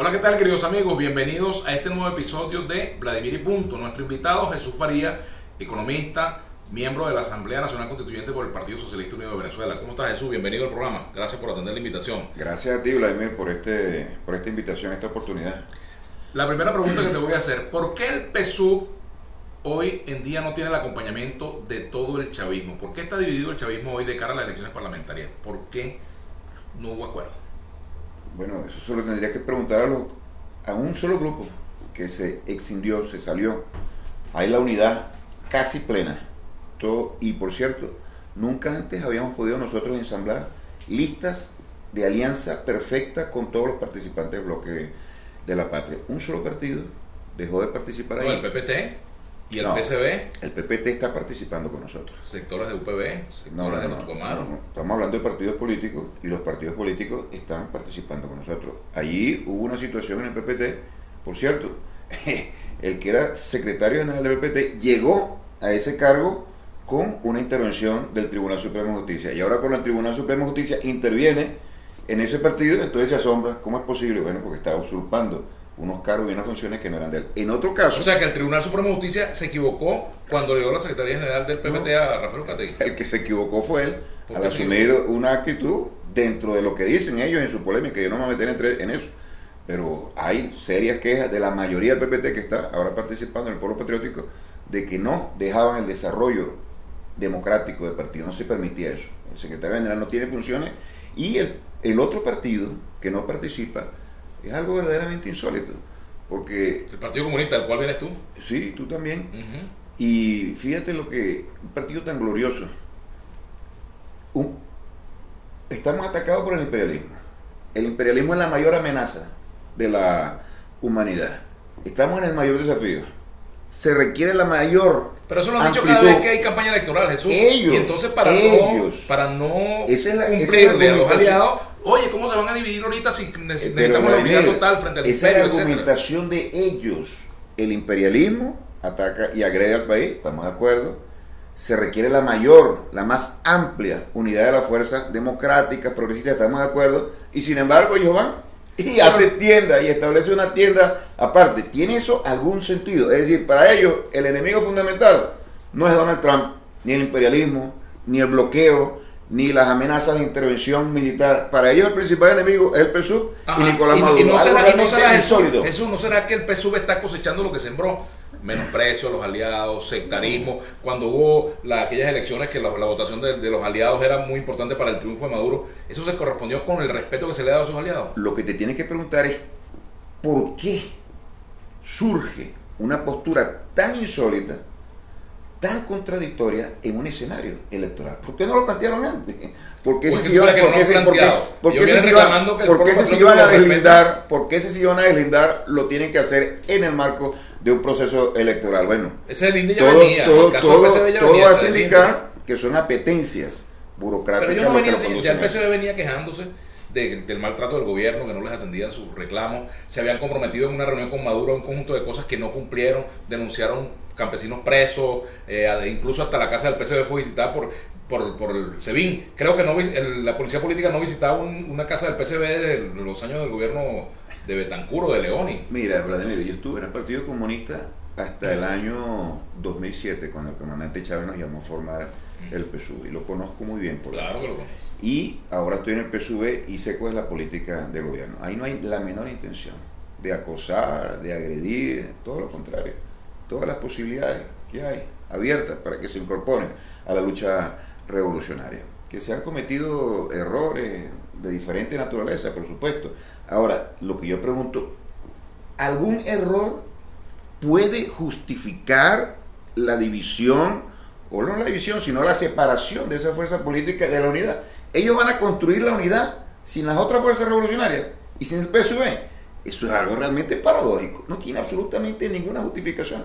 Hola, ¿qué tal, queridos amigos? Bienvenidos a este nuevo episodio de Vladimir y Punto. Nuestro invitado, Jesús Faría, economista, miembro de la Asamblea Nacional Constituyente por el Partido Socialista Unido de Venezuela. ¿Cómo estás, Jesús? Bienvenido al programa. Gracias por atender la invitación. Gracias a ti, Vladimir, por esta invitación, esta oportunidad. La primera pregunta que te voy a hacer: ¿por qué el PSUV hoy en día no tiene el acompañamiento de todo el chavismo? ¿Por qué está dividido el chavismo hoy de cara a las elecciones parlamentarias? ¿Por qué no hubo acuerdo? Bueno, eso solo tendría que preguntar a un solo grupo que se excindió, se salió. Hay la unidad casi plena. Y por cierto, nunca antes habíamos podido nosotros ensamblar listas de alianza perfecta con todos los participantes del bloque de la patria. Un solo partido dejó de participar ahí. ¿El PPT? ¿Y el PSB? El PPT está participando con nosotros. ¿Sectores de UPB? ¿Sectores de Tucumán? No. Estamos hablando de partidos políticos y los partidos políticos están participando con nosotros. Allí hubo una situación en el PPT, por cierto, el que era secretario general del PPT llegó a ese cargo con una intervención del Tribunal Supremo de Justicia. Y ahora por el Tribunal Supremo de Justicia interviene en ese partido, entonces se asombra. ¿Cómo es posible? Bueno, porque está usurpando unos cargos y unas funciones que no eran de él. En otro caso... O sea, que el Tribunal Supremo de Justicia se equivocó cuando le dio la Secretaría General del PPT a Rafael Ocategui. El que se equivocó fue él, al asumir una actitud dentro de lo que dicen ellos en su polémica. Yo no me voy a meter en eso. Pero hay serias quejas de la mayoría del PPT que está ahora participando en el Polo Patriótico de que no dejaban el desarrollo democrático del partido, no se permitía eso. El secretario general no tiene funciones y el otro partido que no participa es algo verdaderamente insólito, porque... El Partido Comunista, ¿del cual vienes tú? Sí, tú también. Y fíjate un partido tan glorioso. Estamos atacados por el imperialismo. El imperialismo es la mayor amenaza de la humanidad. Estamos en el mayor desafío. Se requiere la mayor... Pero eso lo han dicho cada vez que hay campaña electoral, Jesús. Y entonces para no cumplirle a los aliados, oye, ¿cómo se van a dividir ahorita si necesitamos la unidad total frente al imperio? Esa es la argumentación de ellos. El imperialismo ataca y agrede al país, estamos de acuerdo. Se requiere la más amplia unidad de la fuerza democrática, progresista, estamos de acuerdo. Y sin embargo ellos van y hacen tienda y establece una tienda aparte. ¿Tiene eso algún sentido? Es decir, para ellos el enemigo fundamental no es Donald Trump, ni el imperialismo, ni el bloqueo, ni las amenazas de intervención militar. Para ellos el principal enemigo es el PSUV y Nicolás Maduro. Jesús, ¿no será que el PSUV está cosechando lo que sembró? Menosprecio a los aliados, sectarismo. Cuando hubo aquellas elecciones que la votación de los aliados era muy importante para el triunfo de Maduro, ¿eso se correspondió con el respeto que se le daba a sus aliados? Lo que te tienes que preguntar es ¿por qué surge una postura tan insólita, tan contradictoria en un escenario electoral? ¿Por qué no lo plantearon antes? ¿Por qué se iban a deslindar? Lo tienen que hacer en el marco de un proceso electoral. Bueno, todo hace indicar que son apetencias burocráticas. Pero ya el PSB venía quejándose del maltrato del gobierno, que no les atendían sus reclamos. Se habían comprometido en una reunión con Maduro a un conjunto de cosas que no cumplieron. Denunciaron campesinos presos, incluso hasta la casa del PSB fue visitada por el SEBIN. Creo que la policía política no visitaba una casa del PSB de los años del gobierno de Betancur o de Leoni. Mira, Vladimir, yo estuve en el Partido Comunista hasta el año 2007, cuando el comandante Chávez nos llamó a formar el PSUV, y lo conozco muy bien. Claro que lo conozco. Y ahora estoy en el PSUV y sé cuál es la política del gobierno. Ahí no hay la menor intención de acosar, de agredir, todo lo contrario. Todas las posibilidades que hay abiertas para que se incorporen a la lucha revolucionaria. Que se han cometido errores de diferente naturaleza, por supuesto. Ahora, lo que yo pregunto, ¿algún error puede justificar la división, o no la división, sino la separación de esa fuerza política de la unidad? Ellos van a construir la unidad sin las otras fuerzas revolucionarias y sin el PSUV. Eso es algo realmente paradójico. No tiene absolutamente ninguna justificación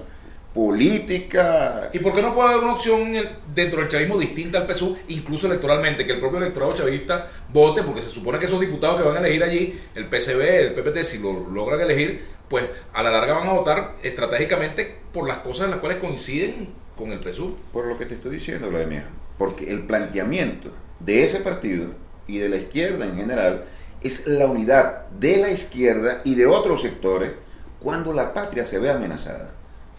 política. ¿Y por qué no puede haber una opción dentro del chavismo distinta al PSUV, incluso electoralmente, que el propio electorado chavista vote? Porque se supone que esos diputados que van a elegir allí, el PSB, el PPT, si lo logran elegir, pues a la larga van a votar estratégicamente por las cosas en las cuales coinciden con el PSUV. Por lo que te estoy diciendo, Vladimir, porque el planteamiento de ese partido y de la izquierda en general es la unidad de la izquierda y de otros sectores cuando la patria se ve amenazada.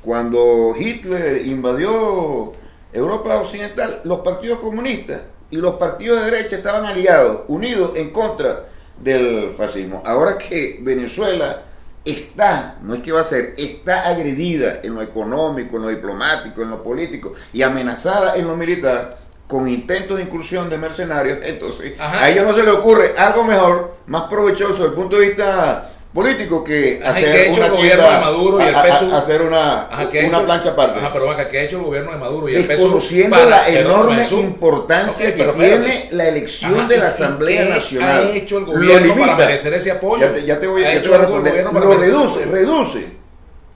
Cuando Hitler invadió Europa Occidental, los partidos comunistas y los partidos de derecha estaban aliados, unidos en contra del fascismo. Ahora que Venezuela está, no es que va a ser, está agredida en lo económico, en lo diplomático, en lo político y amenazada en lo militar, con intentos de incursión de mercenarios, entonces a ellos no se les ocurre algo mejor, más provechoso desde el punto de vista político que hacer una gobierno de Maduro y el PSUV, hacer una plancha aparte. Pero acá, ¿qué ha hecho el gobierno de Maduro y el PSUV? Desconociendo la enorme importancia que tiene la elección de la Asamblea Nacional. ¿Qué ha hecho el gobierno para merecer ese apoyo? Ya te voy a responder. Lo reduce.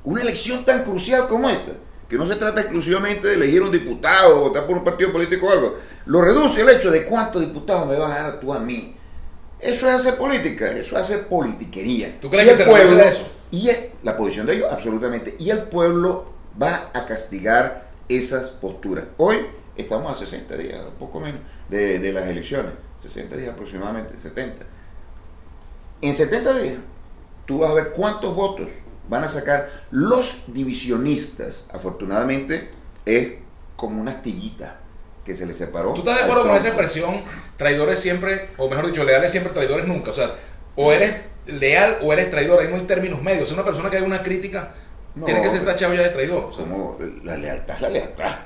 Una elección tan crucial como esta, que no se trata exclusivamente de elegir un diputado o votar por un partido político o algo, lo reduce el hecho de cuántos diputados me vas a dar tú a mí. Eso es hacer política, eso es hacer politiquería. ¿Tú crees que se reduce eso? Y es la posición de ellos, absolutamente. Y el pueblo va a castigar esas posturas. Hoy estamos a 60 días, un poco menos, de las elecciones. 60 días aproximadamente, 70. En 70 días, tú vas a ver cuántos votos van a sacar los divisionistas. Afortunadamente, es como una astillita que se les separó. ¿Tú estás de acuerdo con esa expresión? Traidores siempre, o mejor dicho, leales siempre, traidores nunca. O sea, o eres leal o eres traidor. Ahí no hay términos medios. Si una persona que haga una crítica tiene que ser tachado ya de traidor. O sea, como la lealtad es la lealtad.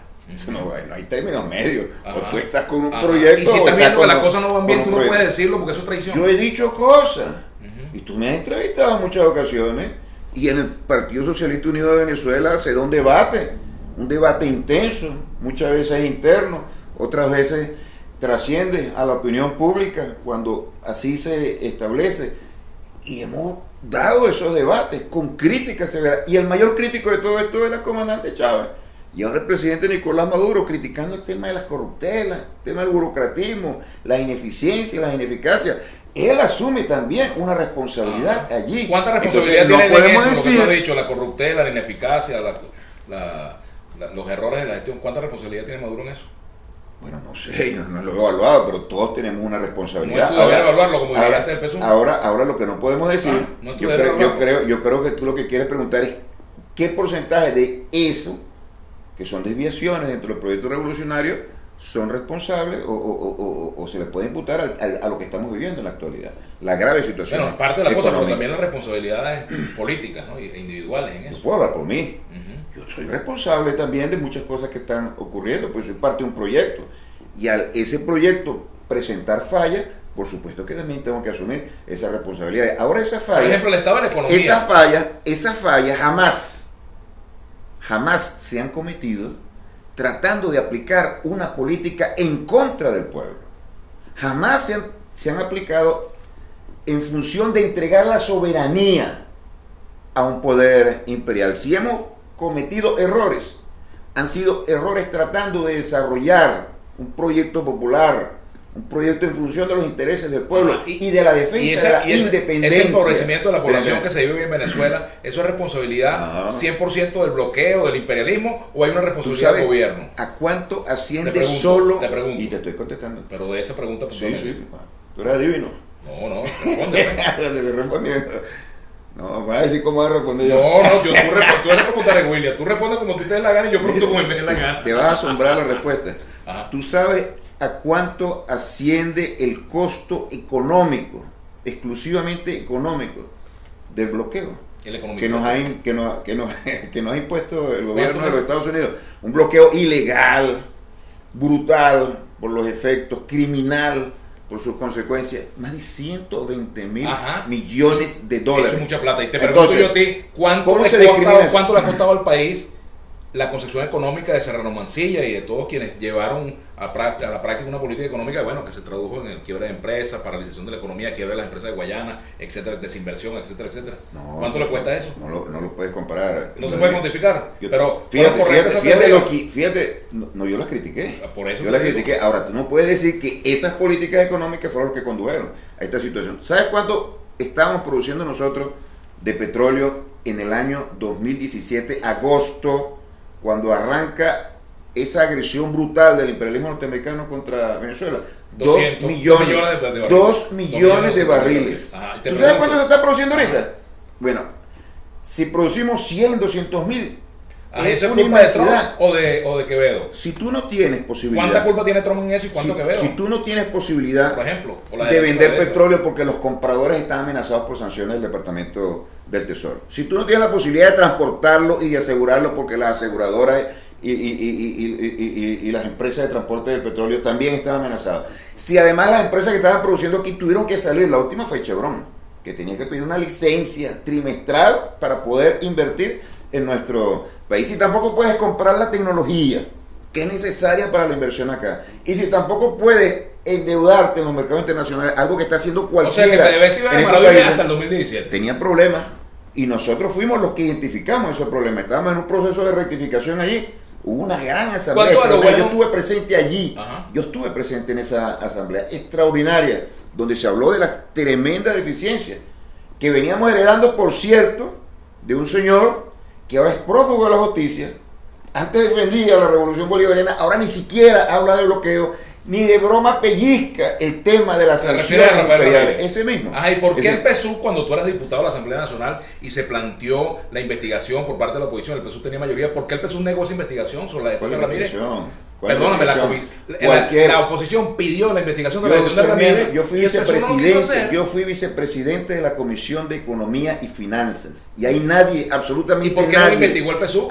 No hay términos medios. Ajá. O tú estás con un proyecto. Y si estás viendo que las cosas no van bien, tú no puedes decirlo porque eso es traición. Yo he dicho cosas. Y tú me has entrevistado en muchas ocasiones. Y en el Partido Socialista Unido de Venezuela se da un debate intenso, muchas veces interno, otras veces trasciende a la opinión pública cuando así se establece. Y hemos dado esos debates con críticas severas. Y el mayor crítico de todo esto era el comandante Chávez. Y ahora el presidente Nicolás Maduro criticando el tema de las corruptelas, el tema del burocratismo, la ineficiencia, las ineficacias. Él asume también una responsabilidad allí. ¿Cuánta responsabilidad Entonces, tiene podemos en eso, decir, lo que tú has dicho, la corruptela, la ineficacia, los errores de la gestión? ¿Cuánta responsabilidad tiene Maduro en eso? Bueno, no sé, no lo he evaluado, pero todos tenemos una responsabilidad. No es evaluarlo como dirigente del PSUV. Ahora lo que no podemos decir, yo creo que tú lo que quieres preguntar es qué porcentaje de eso, que son desviaciones dentro del proyecto revolucionario, son responsables o se les puede imputar a lo que estamos viviendo en la actualidad. La grave situación. Bueno, es parte de la cosa, pero también las responsabilidades políticas, ¿no? E individuales en eso. Yo puedo hablar por mí. Yo soy responsable también de muchas cosas que están ocurriendo, pues soy parte de un proyecto. Y al ese proyecto presentar fallas, por supuesto que también tengo que asumir esa responsabilidad. Ahora esa falla... Por ejemplo, el estado de la economía. Esa falla jamás se han cometido tratando de aplicar una política en contra del pueblo. Jamás se han aplicado en función de entregar la soberanía a un poder imperial. Si hemos cometido errores, han sido errores tratando de desarrollar un proyecto popular, un proyecto en función de los intereses del pueblo y de la defensa de la independencia. Ese empobrecimiento de la población que se vive en Venezuela, ¿eso es responsabilidad 100% del bloqueo, del imperialismo, o hay una responsabilidad del gobierno? ¿A cuánto asciende solo? Te pregunto. Y te estoy contestando. Pero de esa pregunta... Sí. Tú eres adivino. No, responde. Te estoy respondiendo. No, vas a decir cómo vas a responder yo. Tú eres como Tarek William. Tú respondes como tú te des la gana y yo pregunto como me dé la gana. Te vas a asombrar la respuesta. Ajá. Tú sabes a cuánto asciende el costo económico, exclusivamente económico, del bloqueo que nos ha impuesto el gobierno de los Estados Unidos. Un bloqueo ilegal, brutal por los efectos, criminal por sus consecuencias, más de 120,000 millones de dólares. Eso es mucha plata. Y te pregunto yo a ti, ¿cuánto le ha costado al país la concepción económica de Serrano Mancilla y de todos quienes llevaron a la práctica una política económica, bueno, que se tradujo en el quiebre de empresas, paralización de la economía, quiebre de las empresas de Guayana, etcétera, desinversión, etcétera, etcétera? ¿Cuánto le cuesta eso? No lo puedes comparar. No se puede cuantificar. Pero fíjate, yo las critiqué. Por eso yo las critiqué. Ahora, tú no puedes decir que esas políticas económicas fueron las que condujeron a esta situación. ¿Sabes cuánto estábamos produciendo nosotros de petróleo en el año 2017, agosto, cuando arranca esa agresión brutal del imperialismo norteamericano contra Venezuela. 200 millones de barriles. 2 millones de barriles. Ajá, ¿Tú sabes cuánto se está produciendo ahorita? Bueno, si producimos 100, 200 mil, ¿eso es culpa de Trump o de Quevedo? Si tú no tienes posibilidad... ¿Cuánta culpa tiene Trump en eso y cuánto Quevedo? Si tú no tienes posibilidad, por ejemplo, de vender petróleo porque los compradores están amenazados por sanciones del Departamento del Tesoro. Si tú no tienes la posibilidad de transportarlo y de asegurarlo porque las aseguradoras y las empresas de transporte del petróleo también están amenazadas. Si además las empresas que estaban produciendo aquí tuvieron que salir, la última fue Chevron, que tenía que pedir una licencia trimestral para poder invertir en nuestro país. Si tampoco puedes comprar la tecnología que es necesaria para la inversión acá, y si tampoco puedes endeudarte en los mercados internacionales, algo que está haciendo cualquiera. O sea, que PDVSA iba de maravilla hasta el 2017. Tenía problemas, y nosotros fuimos los que identificamos esos problemas. Estábamos en un proceso de rectificación allí. Hubo una gran asamblea. Yo estuve presente allí. Ajá. Yo estuve presente en esa asamblea extraordinaria, donde se habló de las tremendas deficiencias que veníamos heredando, por cierto, de un señor que ahora es prófugo de la justicia. Antes defendía la revolución bolivariana, ahora ni siquiera habla de bloqueo, ni de broma pellizca el tema de las sanciones imperiales. Ese mismo. Ajá, ¿y por qué el PSUV, cuando tú eras diputado de la Asamblea Nacional y se planteó la investigación por parte de la oposición, el PSUV tenía mayoría, ¿por qué el PSUV negó esa investigación sobre la gestión de Ramírez? Perdóname, la oposición pidió la investigación de la gestión de Ramírez. Yo fui vicepresidente de la Comisión de Economía y Finanzas. Y ahí nadie, absolutamente nadie. ¿Y por qué no investigó el PSUV?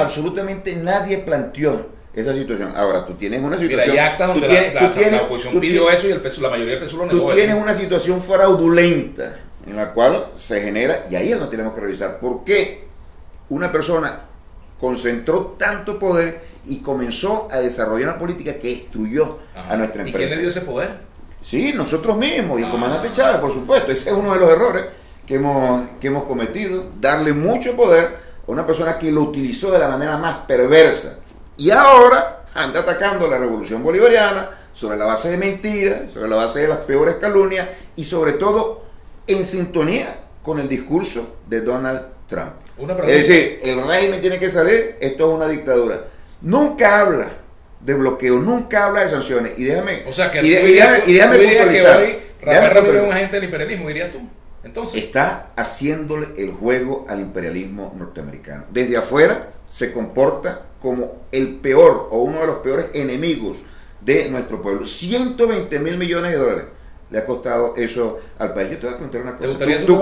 Absolutamente nadie planteó esa situación. Ahora, tú tienes una situación... Mira, hay actas donde la oposición pidió eso y la mayoría del PSUV lo negó. Tú tienes una situación fraudulenta en la cual se genera, y ahí es donde tenemos que revisar, por qué una persona concentró tanto poder y comenzó a desarrollar una política que destruyó a nuestra empresa. ¿Y quién le dio ese poder? Sí, nosotros mismos, y el comandante Chávez, por supuesto. Ese es uno de los errores que hemos cometido, darle mucho poder a una persona que lo utilizó de la manera más perversa. Y ahora anda atacando la revolución bolivariana sobre la base de mentiras, sobre la base de las peores calumnias y sobre todo en sintonía con el discurso de Donald Trump. Es decir, el régimen tiene que salir, esto es una dictadura. Nunca habla de bloqueo, nunca habla de sanciones. Y déjame, o sea, que déjame puntualizar. Rafael Ramírez es un agente del imperialismo, dirías tú. Entonces, está haciéndole el juego al imperialismo norteamericano. Desde afuera se comporta como el peor o uno de los peores enemigos de nuestro pueblo. 120 mil millones de dólares le ha costado eso al país. Yo te voy a contar una cosa. Tú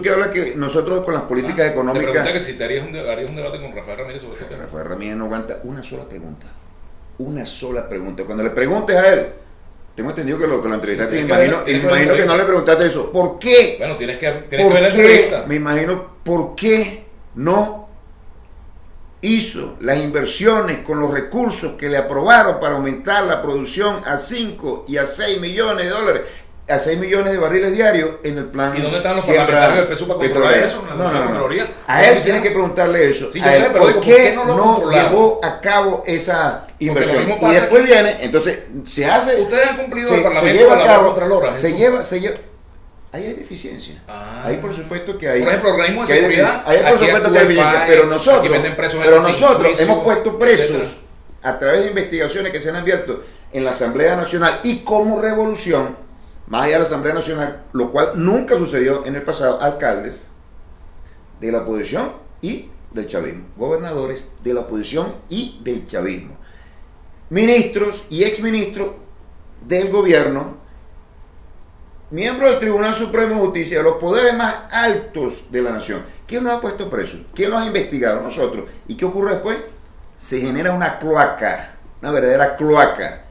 que hablas que nosotros con las políticas económicas... Te pregunté que si te harías un debate con Rafael Ramírez sobre este tema. Rafael Ramírez no aguanta una sola pregunta. Una sola pregunta. Cuando le preguntes a él, tengo entendido que lo entrevistaste, imagino que no le preguntaste eso. ¿Por qué? Bueno, tienes que ver la entrevista. Me imagino, ¿por qué no hizo las inversiones con los recursos que le aprobaron para aumentar la producción a 5 y a 6 millones de dólares, a 6 millones de barriles diarios en el plan? ¿Y dónde están los parlamentarios del PSUV para controlar eso? No. A él tiene que preguntarle eso. Sí, yo sé, pero ¿por qué no llevó a cabo esa inversión? Y después viene, entonces se hace... Ustedes han cumplido el Parlamento de la Contralora. Se lleva... Ahí hay deficiencia. Ahí por supuesto que hay. Por ejemplo, organismos de seguridad. Ahí por supuesto que hay deficiencia. Pero nosotros hemos puesto presos a través de investigaciones que se han abierto en la Asamblea Nacional y como revolución, más allá de la Asamblea Nacional, lo cual nunca sucedió en el pasado, alcaldes de la oposición y del chavismo, gobernadores de la oposición y del chavismo, ministros y exministros del gobierno, miembros del Tribunal Supremo de Justicia, de los poderes más altos de la nación. ¿Quién los ha puesto presos? ¿Quién los ha investigado? Nosotros. ¿Y qué ocurre después? Se genera una cloaca, una verdadera cloaca.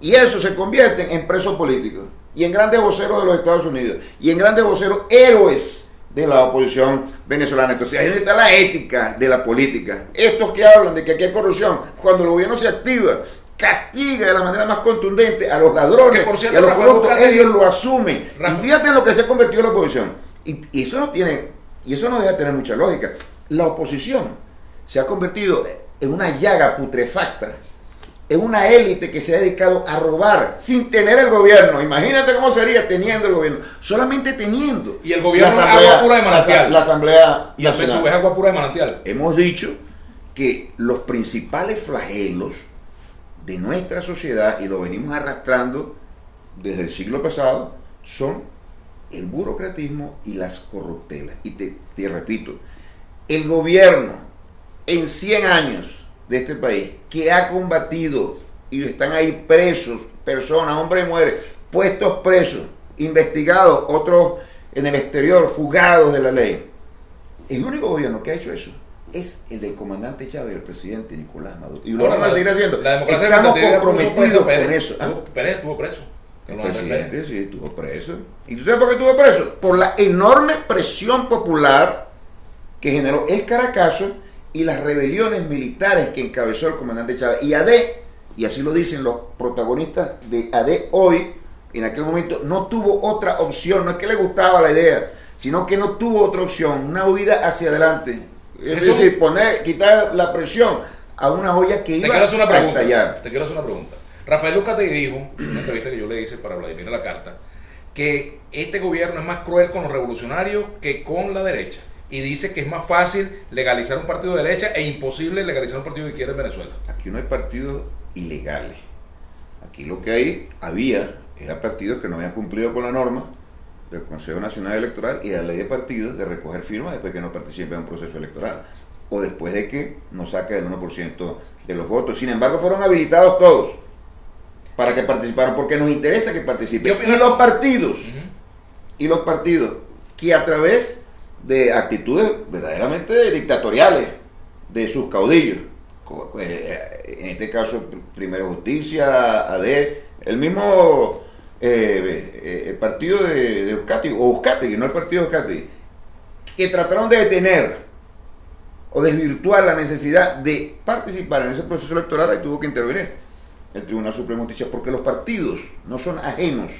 Y eso se convierte en presos políticos y en grandes voceros de los Estados Unidos y en grandes voceros héroes de la oposición venezolana. Entonces ahí está la ética de la política. Estos que hablan de que aquí hay corrupción, cuando el gobierno se activa, castiga de la manera más contundente a los ladrones y a los corruptos, ellos lo asumen. Y fíjate en lo que se ha convertido en la oposición. Y eso no deja de tener mucha lógica. La oposición se ha convertido en una llaga putrefacta, en una élite que se ha dedicado a robar sin tener el gobierno. Imagínate cómo sería teniendo el gobierno, solamente teniendo. Y el gobierno es agua pura de manantial. La Asamblea y el PSUV es agua pura de manantial. Hemos dicho que los principales flagelos de nuestra sociedad, y lo venimos arrastrando desde el siglo pasado, son el burocratismo y las corruptelas. Y te repito, el gobierno en 100 años de este país que ha combatido, y están ahí presos, personas, hombres y mujeres, puestos presos, investigados, otros en el exterior, fugados de la ley. El único gobierno que ha hecho eso es el del comandante Chávez y el presidente Nicolás Maduro. Y lo vamos a seguir haciendo. Estamos comprometidos con eso. Pérez estuvo preso. El presidente sí estuvo preso. ¿Y tú sabes por qué estuvo preso? Por la enorme presión popular que generó el Caracazo y las rebeliones militares que encabezó el comandante Chávez. Y AD, y así lo dicen los protagonistas de AD hoy, en aquel momento no tuvo otra opción. No es que le gustaba la idea, sino que no tuvo otra opción, una huida hacia adelante. Es decir, quitar la presión a una olla que iba a estallar. Te quiero hacer una pregunta. Rafael Lucate dijo, en una entrevista que yo le hice para Vladimir La Carta, que este gobierno es más cruel con los revolucionarios que con la derecha. Y dice que es más fácil legalizar un partido de derecha e imposible legalizar un partido de izquierda en Venezuela. Aquí no hay partidos ilegales. Aquí lo que era partidos que no habían cumplido con la norma del Consejo Nacional Electoral y de la ley de partidos de recoger firmas después que no participe en un proceso electoral o después de que no saque el 1% de los votos. Sin embargo, fueron habilitados todos para que participaran, porque nos interesa que participen. Y los partidos que a través de actitudes verdaderamente dictatoriales de sus caudillos, en este caso Primero Justicia, AD, el mismo el partido de Euskadi, no el partido de Euskadi, que trataron de detener o desvirtuar la necesidad de participar en ese proceso electoral, y tuvo que intervenir el Tribunal Supremo de Justicia, porque los partidos no son ajenos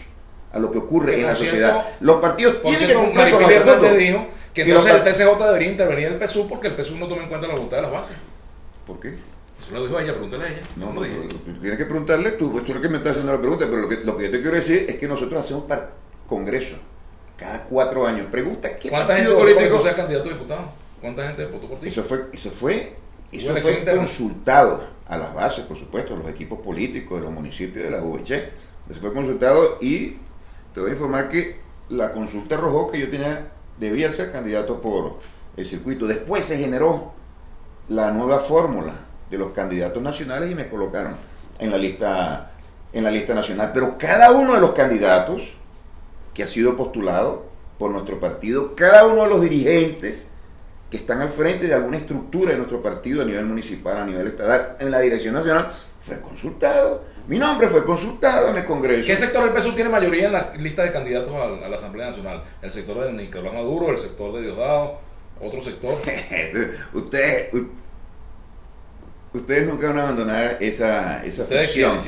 a lo que ocurre en la sociedad. Los partidos tienen que cumplir con los estatutos. Dijo que entonces el TCJ debería intervenir el PSUV porque el PSUV no toma en cuenta la voluntad de las bases. ¿Por qué? Eso lo dijo ella, pregúntale a ella. No, tienes que preguntarle tú, pues tú eres el que me estás haciendo la pregunta, pero lo que yo te quiero decir es que nosotros hacemos congreso cada 4 años. Pregunta, ¿cuánta gente política sea candidato a diputado? ¿Cuánta gente votó por ti? Eso fue consultado a las bases, por supuesto, a los equipos políticos de los municipios de la UVC. Eso fue consultado y te voy a informar que la consulta arrojó que yo debía ser candidato por el circuito. Después se generó la nueva fórmula de los candidatos nacionales y me colocaron en la lista nacional. Pero cada uno de los candidatos que ha sido postulado por nuestro partido, cada uno de los dirigentes que están al frente de alguna estructura de nuestro partido a nivel municipal, a nivel estatal, en la dirección nacional, fue consultado. Mi nombre fue consultado en el Congreso. ¿Qué sector del PSUV tiene mayoría en la lista de candidatos a la Asamblea Nacional? ¿El sector de Nicolás Maduro, el sector de Diosdado, otro sector? Ustedes nunca van a abandonar esa ficción,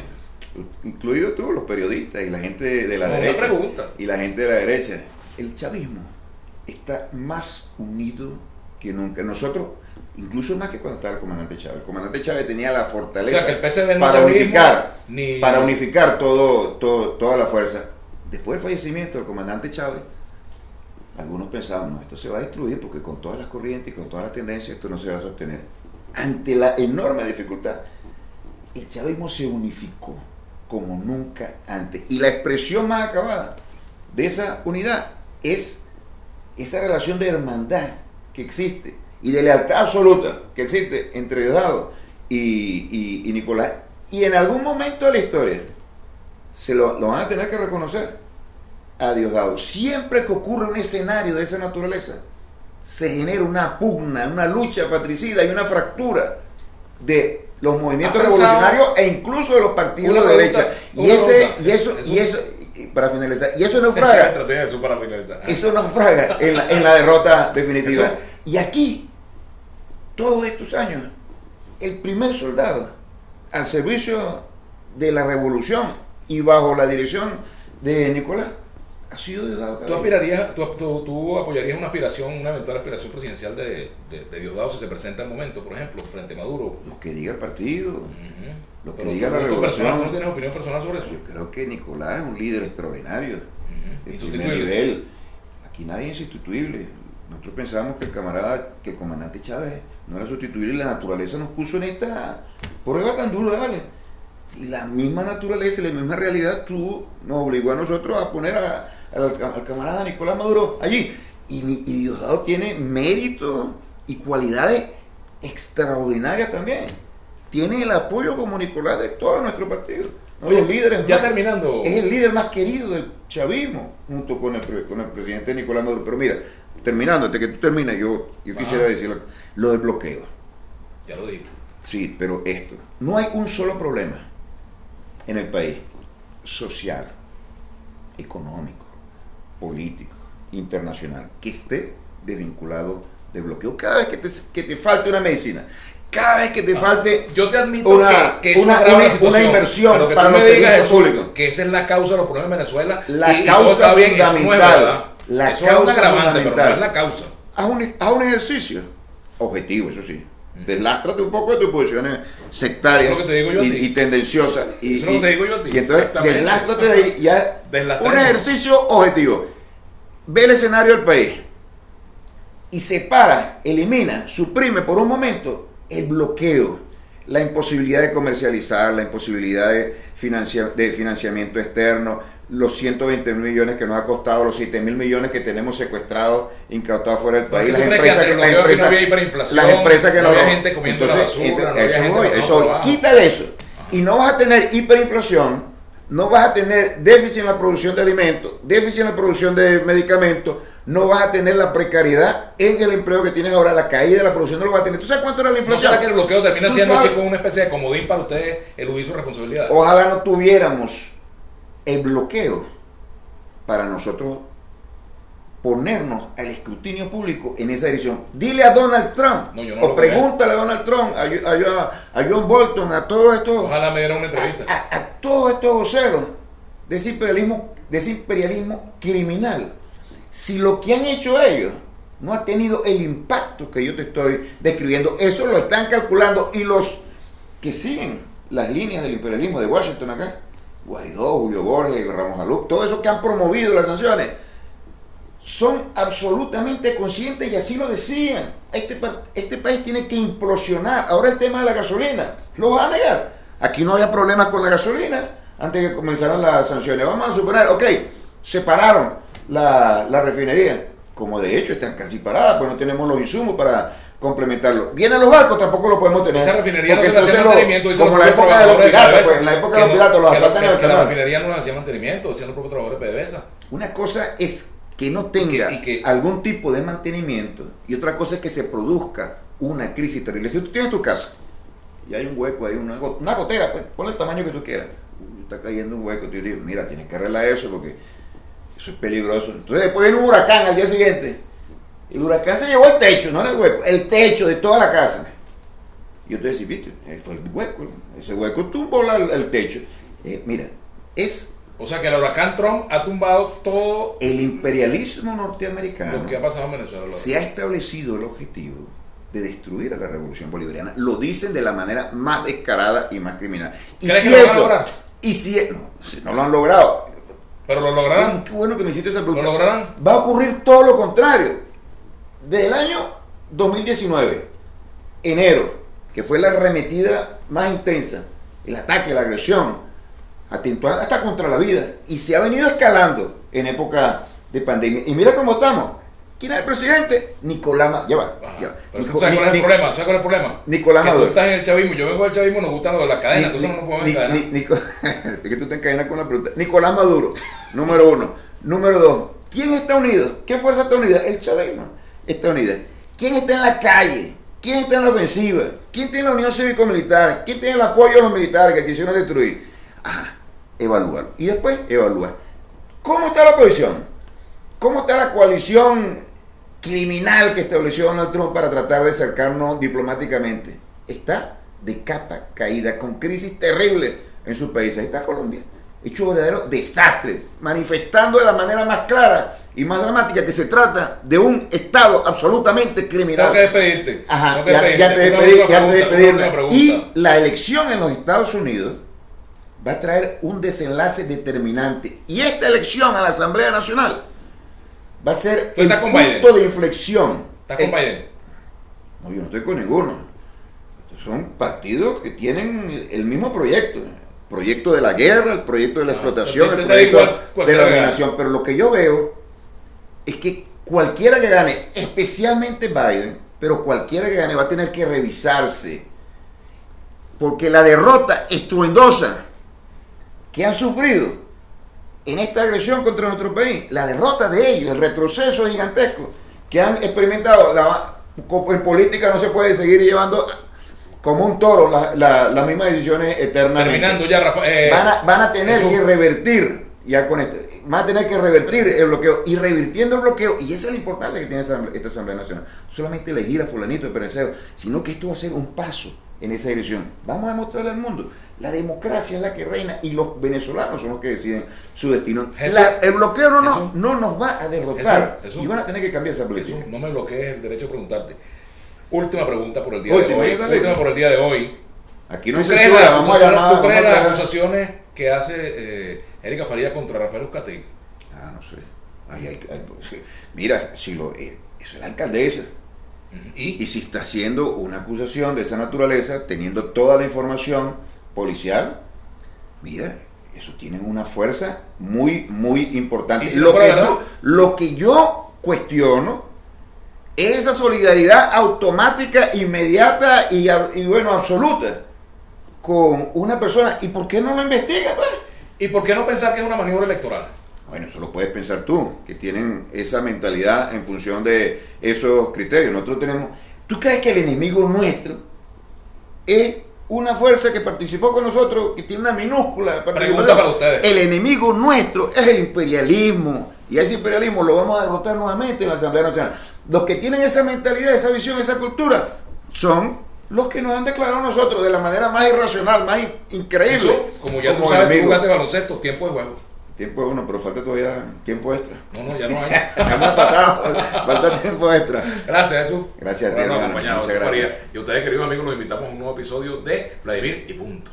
incluido tú, los periodistas y la gente de la derecha. Y la gente de la derecha. El chavismo está más unido que nunca. Nosotros, incluso más que cuando estaba el comandante Chávez. El comandante Chávez tenía la fortaleza, que el PSV no para unificar toda la fuerza. Después del fallecimiento del comandante Chávez, algunos pensaban, no, esto se va a destruir porque con todas las corrientes y con todas las tendencias esto no se va a sostener. Ante la enorme dificultad, el chavismo se unificó como nunca antes. Y la expresión más acabada de esa unidad es esa relación de hermandad que existe y de lealtad absoluta que existe entre Diosdado y Nicolás. Y en algún momento de la historia se lo van a tener que reconocer a Diosdado. Siempre que ocurre un escenario de esa naturaleza, se genera una pugna, una lucha fratricida y una fractura de los movimientos revolucionarios e incluso de los partidos de derecha. Y eso, para finalizar, y eso naufraga. Eso naufraga en la derrota definitiva. Y aquí, todos estos años, el primer soldado al servicio de la revolución y bajo la dirección de Nicolás ha sido Diosdado. ¿Tú apoyarías una eventual aspiración presidencial de Diosdado si se presenta el momento, por ejemplo, frente a Maduro? Lo que diga el partido, lo que pero diga la revolución. ¿Tú no tienes opinión personal sobre eso? Yo creo que Nicolás es un líder extraordinario, de primer nivel. Aquí nadie es insustituible. Nosotros pensábamos que que el comandante Chávez no era sustituible y la naturaleza nos puso en esta prueba tan dura, ¿vale? Y la misma naturaleza y la misma realidad nos obligó a nosotros a poner al camarada Nicolás Maduro allí. Y Diosdado tiene méritos y cualidades extraordinarias también. Tiene el apoyo como Nicolás de todo nuestro partido. ¿No? Los líderes ya terminando. Es el líder más querido del chavismo, junto con el presidente Nicolás Maduro. Pero mira, terminando, antes que tú termines, yo quisiera decir lo del bloqueo. Ya lo dije. Sí, pero esto. No hay un solo problema en el país, social, económico, político, internacional, que esté desvinculado del bloqueo. Cada vez que te falte una medicina, cada vez que te falte yo te admito que es una inversión para los servicios públicos, que esa es la causa de los problemas en Venezuela, la causa bien, fundamental, la eso causa es un agravante, fundamental, pero no es la causa. haz un ejercicio objetivo, eso sí. Deslástrate un poco de tus posiciones sectarias y tendenciosas. Eso es lo que te digo yo a ti. Y entonces deslástrate de ahí y haz un ejercicio objetivo. Ve el escenario del país y separa, elimina, suprime por un momento el bloqueo, la imposibilidad de comercializar, la imposibilidad de financiamiento externo, los 120 millones que nos ha costado, los 7 mil millones que tenemos secuestrados, incautados fuera del país, las empresas que no había gente comiendo la basura, quítale eso. Y no vas a tener hiperinflación, no vas a tener déficit en la producción de alimentos, déficit en la producción de medicamentos, no vas a tener la precariedad en el empleo que tienes ahora, la caída de la producción no lo vas a tener. ¿Tú sabes cuánto era la inflación? ¿No será que el bloqueo termina siendo, chico, una especie de comodín para ustedes eludir su responsabilidad? Ojalá no tuviéramos el bloqueo para nosotros ponernos al escrutinio público en esa dirección. Dile a Donald Trump, o pregúntale a Donald Trump, a John Bolton, a todos estos... Ojalá me dieran una entrevista. A todos estos voceros de ese imperialismo criminal. Si lo que han hecho ellos no ha tenido el impacto que yo te estoy describiendo, eso lo están calculando, y los que siguen las líneas del imperialismo de Washington acá, Guaidó, Julio Borges, Ramos Aluc, todos esos que han promovido las sanciones, son absolutamente conscientes y así lo decían. Este país tiene que implosionar. Ahora el tema de la gasolina, ¿lo van a negar? Aquí no había problemas con la gasolina antes de que comenzaran las sanciones. Vamos a suponer, ok, separaron la refinería, como de hecho están casi paradas, pues no tenemos los insumos para complementarlo. Vienen los barcos, tampoco lo podemos tener. Esa refinería no se le hacía mantenimiento. Como en la época de los piratas, pues en la época de los piratas los asaltan en el canal. La refinería no le hacía mantenimiento, decían los propios trabajadores de PDVSA. Una cosa es que no tenga algún tipo de mantenimiento, y otra cosa es que se produzca una crisis terrible. Si tú tienes tu casa y hay un hueco, hay una gotera, pues ponle el tamaño que tú quieras, está cayendo un hueco, tú dices, mira, tienes que arreglar eso porque eso es peligroso. Entonces después viene un huracán al día siguiente. El huracán se llevó el techo, no el hueco, el techo de toda la casa. Y yo te decía, viste, fue el hueco, ese hueco tumbó el techo. Mira, o sea que el huracán Trump ha tumbado todo el imperialismo norteamericano. Lo que ha pasado en Venezuela. Se ha establecido el objetivo de destruir a la revolución bolivariana. Lo dicen de la manera más descarada y más criminal. Y ¿crees si que lo van a lograr? Si no lo han logrado. Pero lo lograrán. Qué bueno que me hiciste esa pregunta. ¿Lo lograrán? Va a ocurrir todo lo contrario. Desde el año 2019, enero, que fue la arremetida más intensa, el ataque, la agresión, atentó hasta contra la vida, y se ha venido escalando en época de pandemia. Y mira cómo estamos. ¿Quién es el presidente? Nicolás Maduro. Ya va. Pero ¿sabes cuál es el problema? ¿Sabes cuál es el problema? Nicolás Maduro. Que tú estás en el chavismo, yo vengo del chavismo, nos gusta lo de la cadena, entonces no nos podemos encadenar. Es que tú te encadenas con la pregunta. Nicolás Maduro, número uno. Número dos, ¿quién está unido? ¿Qué fuerza está unida? El chavismo está unida. ¿Quién está en la calle? ¿Quién está en la ofensiva? ¿Quién tiene la unión cívico-militar? ¿Quién tiene el apoyo a los militares que quisieron destruir? Evalúalo. Y después evalúa. ¿Cómo está la oposición? ¿Cómo está la coalición criminal que estableció Donald Trump para tratar de acercarnos diplomáticamente? Está de capa caída, con crisis terrible en su país. Ahí está Colombia, hecho un verdadero desastre, manifestando de la manera más clara y más dramática que se trata de un Estado absolutamente criminal. Tengo que despedirte. Ajá, ya te despedirme. Y la elección en los Estados Unidos va a traer un desenlace determinante. Y esta elección a la Asamblea Nacional va a ser ¿Tú el estás con punto Biden? de inflexión. ¿Estás con Biden? No, yo no estoy con ninguno. Son partidos que tienen el mismo proyecto. El proyecto de la guerra, el proyecto de la explotación, el proyecto de la dominación. Pero lo que yo veo es que cualquiera que gane, especialmente Biden, pero cualquiera que gane va a tener que revisarse. Porque la derrota estruendosa que han sufrido en esta agresión contra nuestro país, la derrota de ellos, el retroceso gigantesco que han experimentado, en política no se puede seguir llevando como un toro las mismas decisiones eternamente. Terminando ya, Rafael. Van a tener que revertir, ya con esto, van a tener que revertir el bloqueo, y revirtiendo el bloqueo, y esa es la importancia que tiene esta Asamblea Nacional, no solamente elegir a fulanito de Pereceo, sino que esto va a ser un paso en esa dirección. Vamos a demostrarle al mundo, la democracia es la que reina y los venezolanos son los que deciden su destino. El bloqueo no nos va a derrotar, Jesús, y van a tener que cambiar esa política. Jesús, no me bloquees el derecho a preguntarte. Última pregunta por el día de hoy. Última por el día de hoy. Aquí no hay censura, vamos a llamar. ¿Tú crees las acusaciones que hace Erika Farías contra Rafael Uzcategui? No sé. Mira, eso es la alcaldesa. Y si está haciendo una acusación de esa naturaleza, teniendo toda la información policial, mira, eso tiene una fuerza muy, muy importante. Si lo que yo cuestiono es esa solidaridad automática, inmediata y bueno, absoluta con una persona. ¿Y por qué no lo investiga, pues? ¿Y por qué no pensar que es una maniobra electoral? Bueno, eso lo puedes pensar tú, que tienen esa mentalidad en función de esos criterios. Nosotros tenemos... ¿Tú crees que el enemigo nuestro es una fuerza que participó con nosotros, que tiene una minúscula participación? Pregunta para ustedes. El enemigo nuestro es el imperialismo, y a ese imperialismo lo vamos a derrotar nuevamente en la Asamblea Nacional. Los que tienen esa mentalidad, esa visión, esa cultura, son los que nos han declarado a nosotros de la manera más irracional, más increíble. Eso, como ya tú sabes, tú jugaste baloncesto, tiempo de juego. Tiempo es uno, pero falta todavía tiempo extra. No, ya no hay. Estamos empatados, falta tiempo extra. Gracias, Jesús. Gracias a ti, hermano. Muchas gracias. Y ustedes, queridos amigos, los invitamos a un nuevo episodio de Vladimir y Punto.